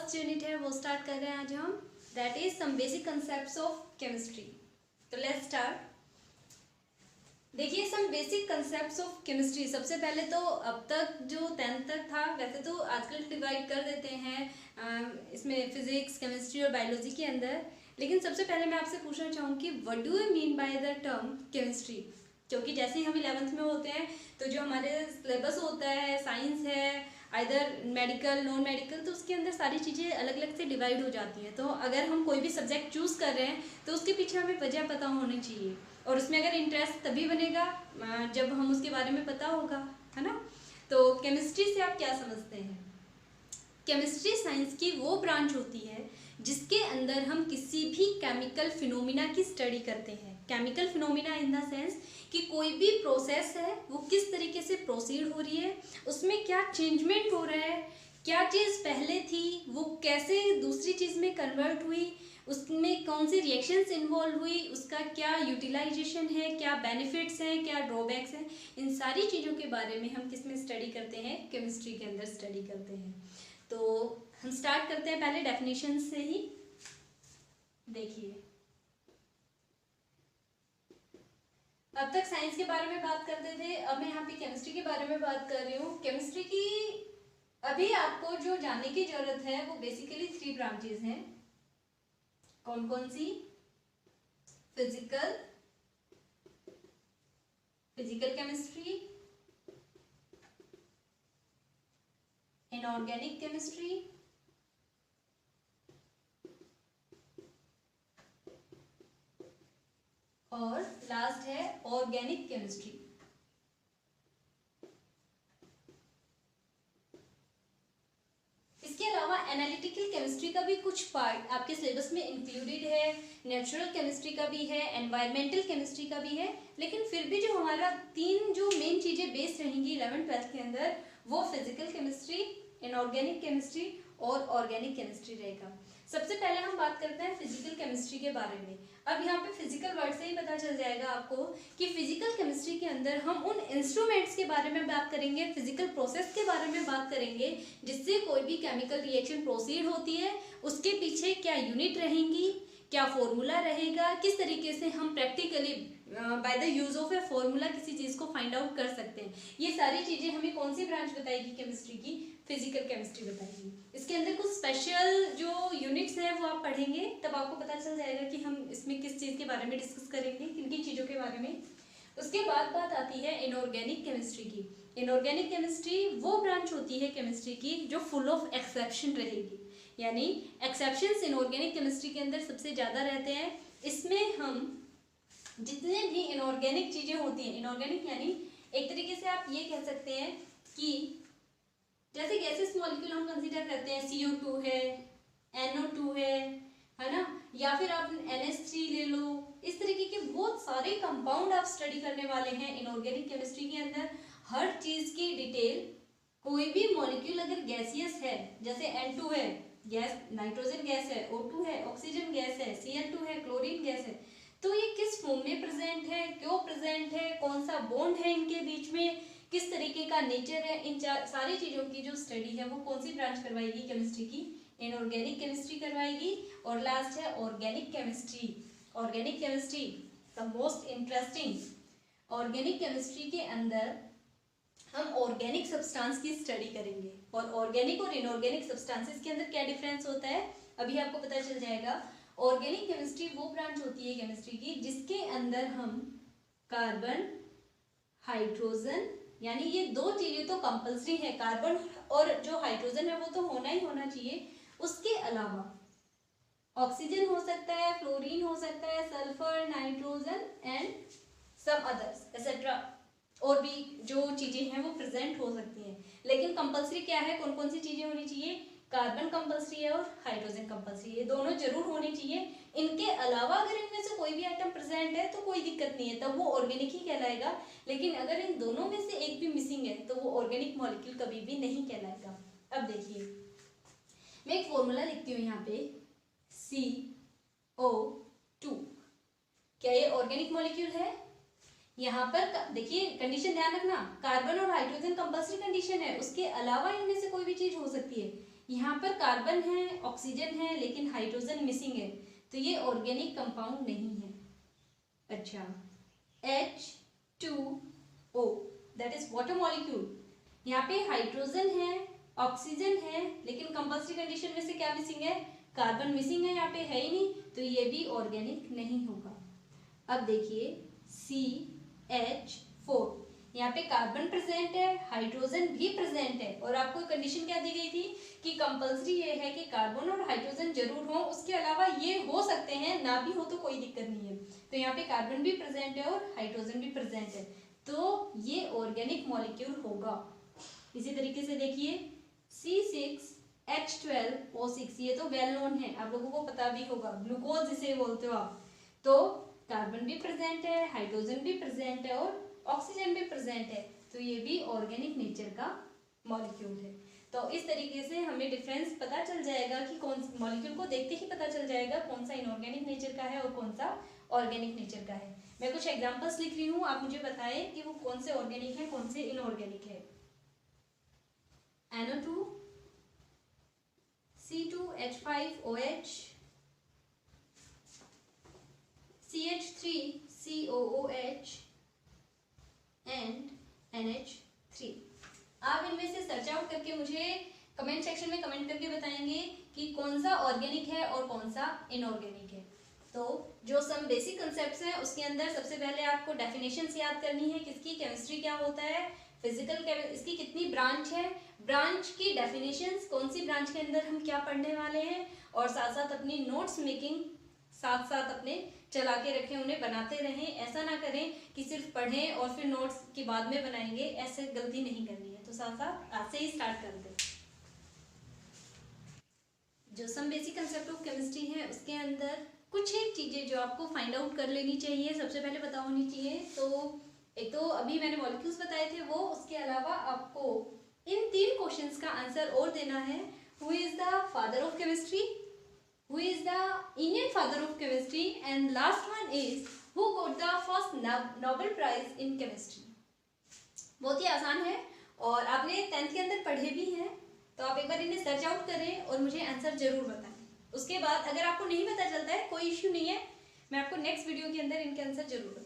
First unit है वो start कर रहे हैं आज हम, that is some basic concepts of chemistry. So let's start. देखिए some basic concepts of chemistry. सबसे पहले तो अब तक जो 10th तक था, वैसे तो आजकल डिवाइड कर देते हैं इसमें फिजिक्स, केमिस्ट्री और बायोलॉजी के अंदर, लेकिन सबसे पहले मैं आपसे पूछना चाहूँगी what do you mean by the term chemistry. क्योंकि जैसे ही हम 11th में होते हैं तो जो हमारे सिलेबस होता है, साइंस है, आइदर मेडिकल, नॉन मेडिकल, तो उसके अंदर सारी चीज़ें अलग अलग से डिवाइड हो जाती हैं। तो अगर हम कोई भी सब्जेक्ट चूज़ कर रहे हैं तो उसके पीछे हमें वजह पता होनी चाहिए, और उसमें अगर इंटरेस्ट तभी बनेगा जब हम उसके बारे में पता होगा, है ना। तो केमिस्ट्री से आप क्या समझते हैं? केमिस्ट्री साइंस की वो ब्रांच होती है जिसके अंदर हम किसी भी केमिकल फिनोमिना की स्टडी करते हैं। Chemical phenomena in the sense कि कोई भी प्रोसेस है वो किस तरीके से प्रोसीड हो रही है, उसमें क्या चेंजमेंट हो रहा है, क्या चीज़ पहले थी वो कैसे दूसरी चीज़ में कन्वर्ट हुई, उसमें कौन सी रिएक्शंस इन्वॉल्व हुई, उसका क्या यूटिलाइजेशन है, क्या बेनिफिट्स हैं, क्या ड्रॉबैक्स हैं, इन सारी चीज़ों के बारे में हम किस में स्टडी करते हैं? केमिस्ट्री के अंदर स्टडी करते हैं। तो हम स्टार्ट करते हैं पहले डेफिनेशन से ही। देखिए अब तक साइंस के बारे में बात करते थे, अब मैं यहाँ पे केमिस्ट्री के बारे में बात कर रही हूँ। केमिस्ट्री की अभी आपको जो जानने की जरूरत है वो बेसिकली 3 ब्रांचेस हैं। कौन कौन सी? फिजिकल केमिस्ट्री, इनऑर्गेनिक केमिस्ट्री और लास्ट है ऑर्गेनिक केमिस्ट्री। इसके अलावा एनालिटिकल केमिस्ट्री का भी कुछ पार्ट आपके सिलेबस में इंक्लूडेड है, नेचुरल केमिस्ट्री का भी है, एनवायरमेंटल केमिस्ट्री का भी है, लेकिन फिर भी जो हमारा 3 जो मेन चीजें बेस्ड रहेंगी 11th-12th के अंदर, वो फिजिकल केमिस्ट्री, इनऑर्गेनिक केमिस्ट्री और ऑर्गेनिक केमिस्ट्री रहेगा। सबसे पहले हम बात करते हैं फिजिकल केमिस्ट्री के बारे में। अब यहाँ पे फिजिकल वर्ड से ही पता चल जाएगा आपको कि फिजिकल केमिस्ट्री के अंदर हम उन इंस्ट्रूमेंट्स के बारे में बात करेंगे, फिजिकल प्रोसेस के बारे में बात करेंगे जिससे कोई भी केमिकल रिएक्शन प्रोसीड होती है, उसके पीछे क्या यूनिट रहेंगी, क्या फॉर्मूला रहेगा, किस तरीके से हम practically by the use of a formula किसी चीज को फाइंड आउट कर सकते हैं। ये सारी चीजें हमें कौन सी ब्रांच बताएगी केमिस्ट्री की? फिजिकल केमिस्ट्री बताएगी। इसके अंदर कुछ स्पेशल जो यूनिट्स हैं वो आप पढ़ेंगे, तब आपको पता चल जाएगा कि हम इसमें किस चीज के बारे में डिस्कस करेंगे, किन किन चीजों के बारे में। उसके बाद बात आती है इनऑर्गेनिक केमिस्ट्री की। इनऑर्गेनिक केमिस्ट्री वो ब्रांच होती है केमिस्ट्री की जो फुल ऑफ एक्सेप्शन रहेगी, यानी एक्सेप्शंस इनऑर्गेनिक केमिस्ट्री के अंदर सबसे ज्यादा रहते हैं। इसमें हम जितने भी इनऑर्गेनिक चीजें होती हैं, इनऑर्गेनिक यानी एक तरीके से आप ये कह सकते हैं कि जैसे गैसेस मॉलिक्यूल हम कंसीडर करते हैं, CO2 है, NO2 है ना, या फिर आप NH3 ले लो, इस तरीके के बहुत सारे कंपाउंड आप स्टडी करने वाले हैं इनऑर्गेनिक केमिस्ट्री के अंदर। हर चीज की डिटेल, कोई भी मॉलिक्यूल अगर गैसियस है, जैसे N2 है, गैस नाइट्रोजन गैस है, O2 है, ऑक्सीजन गैस है, Cl2 है, क्लोरीन गैस है, तो ये किस फॉर्म में प्रेजेंट है, क्यों प्रेजेंट है, कौन सा बॉन्ड है इनके बीच में, किस तरीके का नेचर है, इन सारी चीजों की जो स्टडी है वो कौन सी ब्रांच करवाएगी केमिस्ट्री की? इनऑर्गेनिक केमिस्ट्री करवाएगी। और लास्ट है organic chemistry. Organic chemistry the most interesting. Organic chemistry के अंदर हम ऑर्गेनिक सब्सटेंस की स्टडी करेंगे, और ऑर्गेनिक और इनऑर्गेनिक सब्सटेंसेस के अंदर क्या डिफरेंस होता है अभी आपको पता चल जाएगा। ऑर्गेनिक केमिस्ट्री वो ब्रांच होती है केमिस्ट्री की जिसके अंदर हम कार्बन, हाइड्रोजन, यानी ये 2 चीजें तो कंपल्सरी है, कार्बन और जो हाइड्रोजन है वो तो होना ही होना चाहिए। उसके अलावा ऑक्सीजन हो सकता है, फ्लोरीन हो सकता है, sulphur, nitrogen and some others etcetera, और भी जो चीजें हैं वो प्रेजेंट हो सकती हैं। लेकिन कंपल्सरी क्या है, कौन कौन सी चीजें होनी चाहिए? कार्बन कंपल्सरी है और हाइड्रोजन कंपल्सरी है, ये दोनों जरूर होनी चाहिए। इनके अलावा अगर इनमें से कोई भी आइटम प्रेजेंट है तो कोई दिक्कत नहीं है, तब वो ऑर्गेनिक ही कहलाएगा। लेकिन अगर इन दोनों में से एक भी मिसिंग है तो वो ऑर्गेनिक मॉलिक्यूल कभी भी नहीं कहलाएगा। अब देखिए मैं एक फॉर्मूला लिखती हूँ यहाँ पे, CO2, क्या ये ऑर्गेनिक मॉलिक्यूल है? यहाँ पर देखिए कंडीशन ध्यान रखना, कार्बन और हाइड्रोजन कंपल्सरी कंडीशन है, उसके अलावा इनमें से कोई भी चीज हो सकती है। यहाँ पर कार्बन है, ऑक्सीजन है, लेकिन हाइड्रोजन मिसिंग है, तो ये ऑर्गेनिक कंपाउंड नहीं है। अच्छा, H2O that is water molecule, यहाँ पे हाइड्रोजन है, ऑक्सीजन है, लेकिन कंपल्सरी कंडीशन में से क्या मिसिंग है? कार्बन मिसिंग है, यहाँ पे है ही नहीं, तो ये भी ऑर्गेनिक नहीं होगा। अब देखिए CH4, यहाँ पे कार्बन प्रेजेंट है, हाइड्रोजन भी प्रेजेंट है, और आपको कंडीशन क्या दी गई थी कि कंपल्सरी ये है कि कार्बन और हाइड्रोजन जरूर हो, उसके अलावा ये हो सकते हैं, ना भी हो तो कोई दिक्कत नहीं है। तो यहाँ पे कार्बन भी प्रेजेंट है और हाइड्रोजन भी प्रेजेंट है, तो ये ऑर्गेनिक मॉलिक्यूल होगा। इसी तरीके से देखिए C6H12O6, ये तो वेल नोन है, आप लोगों को पता भी होगा, ग्लूकोज जिसे बोलते हो आप। तो कार्बन भी प्रेजेंट है, हाइड्रोजन भी प्रेजेंट है और ऑक्सीजन भी प्रेजेंट है, तो ये भी ऑर्गेनिक नेचर का मॉलिक्यूल है। तो इस तरीके से हमें डिफरेंस पता चल जाएगा कि कौन मॉलिक्यूल को देखते ही पता चल जाएगा कौन सा इनऑर्गेनिक नेचर का है और कौन सा ऑर्गेनिक नेचर का है। मैं कुछ एग्जांपल्स लिख रही हूँ, आप मुझे बताएं कि वो कौन से ऑर्गेनिक है, कौन से इनऑर्गेनिक है। NO2, C2H5OH, CH3COOH and NH3। आप इनमें से सर्च आउट करके मुझे कमेंट सेक्शन में कमेंट करके बताएंगे कि कौन सा ऑर्गेनिक है और कौन सा इनऑर्गेनिक है। तो जो सम बेसिक कंसेप्ट्स हैं उसके अंदर सबसे पहले आपको डेफिनेशंस याद करनी है, किसकी केमिस्ट्री क्या होता है, फिजिकल इसकी कितनी ब्रांच है, ब्रांच की डेफिनेशंस, कौन सी ब्रांच के अंदर हम क्या पढ़ने वाले हैं, और साथ साथ अपनी नोट्स मेकिंग साथ साथ अपने चला के रखें, उन्हें बनाते रहें। ऐसा ना करें कि सिर्फ पढ़ें और फिर नोट्स की बाद में बनाएंगे, ऐसे गलती नहीं करनी है। तो साथ साथ आज से ही स्टार्ट कर दें। जो some basic concept of chemistry है उसके अंदर कुछ एक चीजें जो आपको फाइंड आउट कर लेनी चाहिए, सबसे पहले पता होनी चाहिए। तो एक तो अभी मैंने मॉलिक्यूल्स बताए थे वो, उसके अलावा आपको इन 3 क्वेश्चंस का आंसर और देना है। Who is the father of chemistry, who is the Indian father of chemistry, and last one is who got the first Nobel Prize in chemistry। बहुत ही आसान है और आपने 10th के अंदर पढ़े भी हैं, तो आप एक बार इन्हें सर्च आउट करें और मुझे आंसर जरूर बताएं। उसके बाद अगर आपको नहीं पता चलता है कोई इश्यू नहीं है, मैं आपको नेक्स्ट वीडियो के अंदर इनके आंसर जरूर बताऊंगी।